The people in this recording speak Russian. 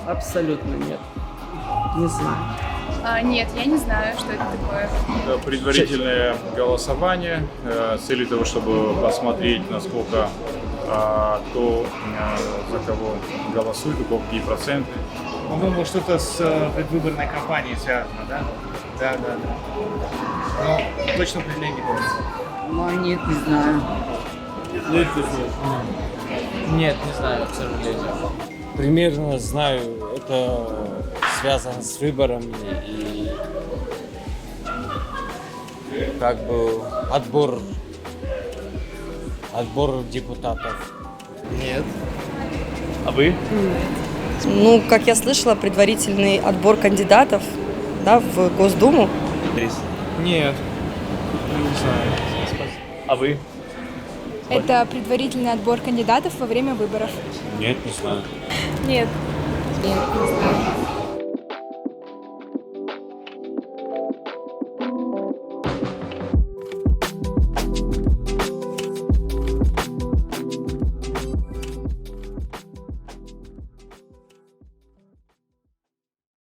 Абсолютно нет. Не знаю. Нет, я не знаю, что это такое. Предварительное голосование с целью того, чтобы посмотреть, насколько кто за кого голосует, у кого какие проценты. По-моему, что-то с предвыборной кампанией связано, да? Да. Но точно определение не помню. Ну, нет, не знаю. Нет, не знаю, к сожалению. Примерно знаю, это связано с выборами и как бы отбор депутатов. Нет. А вы? Ну, как я слышала, предварительный отбор кандидатов, да, в Госдуму. Нет. Не знаю. А вы? Это предварительный отбор кандидатов во время выборов. Нет, не знаю. Нет. Нет, не знаю.